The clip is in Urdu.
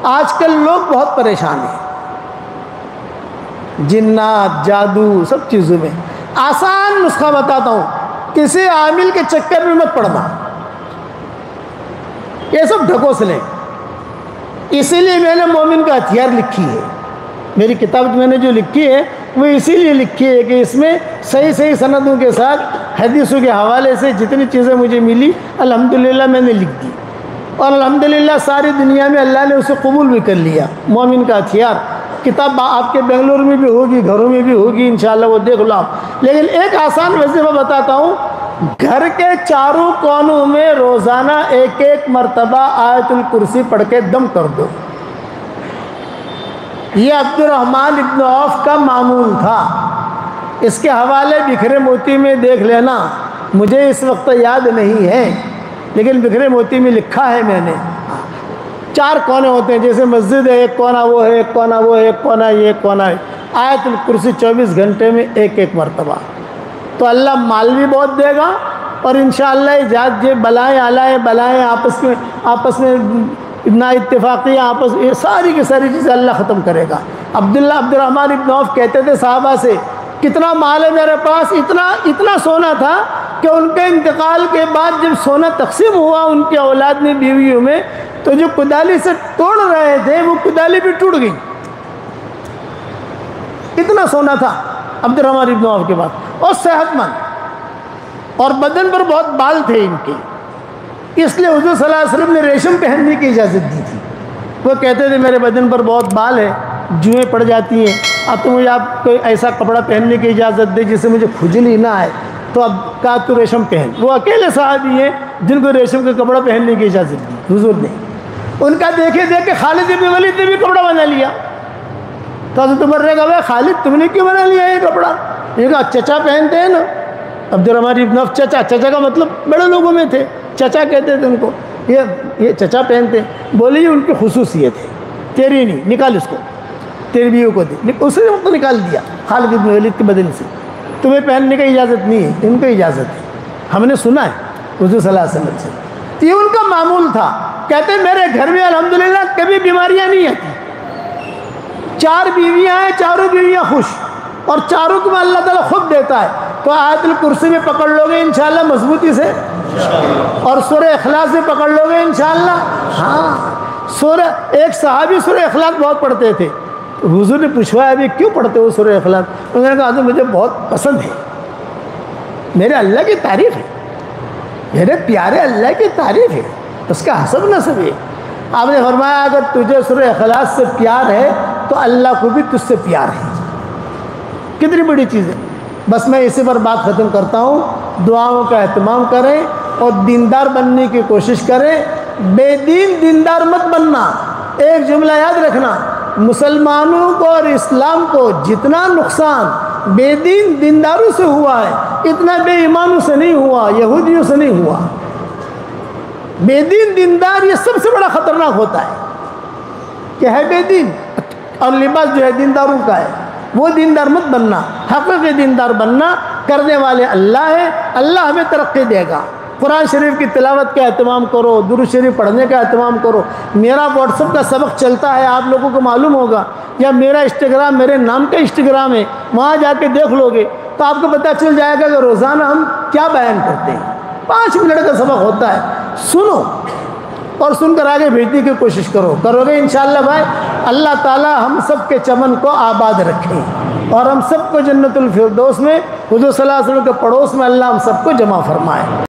آج کل لوگ بہت پریشان ہیں جنات جادو سب چیزوں میں. آسان نسخہ بتاتا ہوں, کسی عامل کے چکر میں مت پڑنا, یہ سب ڈھکوسلیں. اسی لیے میں نے مومن کا ہتھیار لکھی ہے. میری کتاب میں نے جو لکھی ہے وہ اسی لیے لکھی ہے کہ اس میں صحیح صحیح سندوں کے ساتھ حدیثوں کے حوالے سے جتنی چیزیں مجھے ملی الحمدللہ میں نے لکھ دی, اور الحمدللہ ساری دنیا میں اللہ نے اسے قبول بھی کر لیا. مومن کا ہتھیار کتاب آپ کے بنگلور میں بھی ہوگی, گھروں میں بھی ہوگی انشاءاللہ, وہ دیکھ لو آپ. لیکن ایک آسان وظیفہ بتاتا ہوں, گھر کے چاروں کونوں میں روزانہ ایک ایک مرتبہ آیت الکرسی پڑھ کے دم کر دو. یہ عبد الرحمن ابن عوف کا معمول تھا. اس کے حوالے بکھرے موتی میں دیکھ لینا, مجھے اس وقت یاد نہیں ہے لیکن بکھرے موتی میں لکھا ہے میں نے. 4 کونے ہوتے ہیں, جیسے مسجد ہے, ایک کونا وہ ہے, ایک کونا وہ ہے, ایک کونا یہ, ایک کونا ہے. آیت الکرسی 24 گھنٹے میں ایک ایک مرتبہ, تو اللہ مال بھی بہت دے گا, اور انشاءاللہ ایجاد یہ بلائیں آلائیں بلائیں آپس میں نا اتفاقی آپس, یہ ساری کی ساری چیزیں اللہ ختم کرے گا. عبد الرحمن ابن عوف کہتے تھے صحابہ سے, کتنا مال ہے میرے پاس, اتنا سونا تھا کہ ان کے انتقال کے بعد جب سونا تقسیم ہوا ان کے اولاد میں بیویوں میں, تو جو کدالی سے توڑ رہے تھے وہ کدالی بھی ٹوٹ گئی. اتنا سونا تھا عبد الرحمن ابن عوف کے پاس, اور صحت مند, اور بدن پر بہت بال تھے ان کے. اس لیے حضور صلی اللہ علیہ وسلم نے ریشم پہننے کی اجازت دی تھی. وہ کہتے تھے میرے بدن پر بہت بال ہے, جوئیں پڑ جاتی ہیں, اب تو مجھے آپ کوئی ایسا کپڑا پہننے کی اجازت دے جس سے مجھے کھجلی نہ آئے. تو اب کہا تو ریشم پہن. وہ اکیلے صحابی ہیں جن کو ریشم کا کپڑا پہننے کی اجازت دی حضور نے. ان کا دیکھے دیکھ کے خالد بن ولید نے بھی کپڑا بنا لیا. تو حضرت عمر نے کہا بھائی خالد تم نے کیوں بنا لیا یہ کپڑا؟ یہ کہا چچا پہنتے ہیں نا. عبد الرحمن ابن عوف چچا کا مطلب بڑے لوگوں میں تھے, چچا کہتے تھے ان کو, یہ چچا پہنتے ہیں. بولے یہ ان کی خصوصیت ہے, تیری نہیں, نکال اس کو, تیری بیوی کو دے. اسے وقت نکال دیا خالد بن ولید کے بدن سے. تمہیں پہننے کی اجازت نہیں ہے, ان کو اجازت ہے, ہم نے سنا ہے حضور صلی اللہ علیہ وسلم سے. یہ ان کا معمول تھا. کہتے میرے گھر میں الحمدللہ کبھی بیماریاں نہیں آتی. 4 بیویاں ہیں, چاروں بیویاں خوش, اور چاروں کو اللہ تعالیٰ خود دیتا ہے. تو آیت الکرسی میں پکڑ لو گے انشاءاللہ مضبوطی سے, اور سورہ اخلاص میں پکڑ لو گے انشاءاللہ. ہاں, ایک صحابی سورہ اخلاص بہت پڑھتے تھے. حضور نے پوچھوایا ابھی کیوں پڑھتے ہو سورہ اخلاص؟ انہوں نے کہا حضور مجھے بہت پسند ہے, میرے اللہ کی تعریف ہے, میرے پیارے اللہ کی تعریف ہے, اس کا حسب نسب ہے. آپ نے فرمایا اگر تجھے سورہ اخلاص سے پیار ہے تو اللہ کو بھی تجھ سے پیار ہے. کتنی بڑی چیز ہے. بس میں اسی پر بات ختم کرتا ہوں. دعاؤں کا اہتمام کریں اور دیندار بننے کی کوشش کریں. بے دین دیندار مت بننا. ایک جملہ یاد رکھنا, مسلمانوں کو اور اسلام کو جتنا نقصان بے دین دینداروں سے ہوا ہے اتنا بے ایمانوں سے نہیں ہوا, یہودیوں سے نہیں ہوا. بے دین دیندار یہ سب سے بڑا خطرناک ہوتا ہے کہ ہے بے دین, اور لباس جو ہے دینداروں کا ہے. وہ دیندار مت بننا, حقیقی دیندار بننا. کرنے والے اللہ ہے, اللہ ہمیں ترقی دے گا. قرآن شریف کی تلاوت کا اہتمام کرو, درود شریف پڑھنے کا اہتمام کرو. میرا واٹس ایپ کا سبق چلتا ہے, آپ لوگوں کو معلوم ہوگا, یا میرا انسٹاگرام میرے نام کا انسٹاگرام ہے, وہاں جا کے دیکھ لو گے تو آپ کو پتہ چل جائے گا کہ روزانہ ہم کیا بیان کرتے ہیں. 5 منٹ کا سبق ہوتا ہے, سنو اور سن کر آگے بھیجنے کی کوشش کرو گے انشاءاللہ بھائی. اللہ تعالی ہم سب کے چمن کو آباد رکھیں, اور ہم سب کو جنت الفردوس میں حضور صلی اللہ علیہ وسلم کے پڑوس میں اللہ ہم سب کو جمع فرمائے.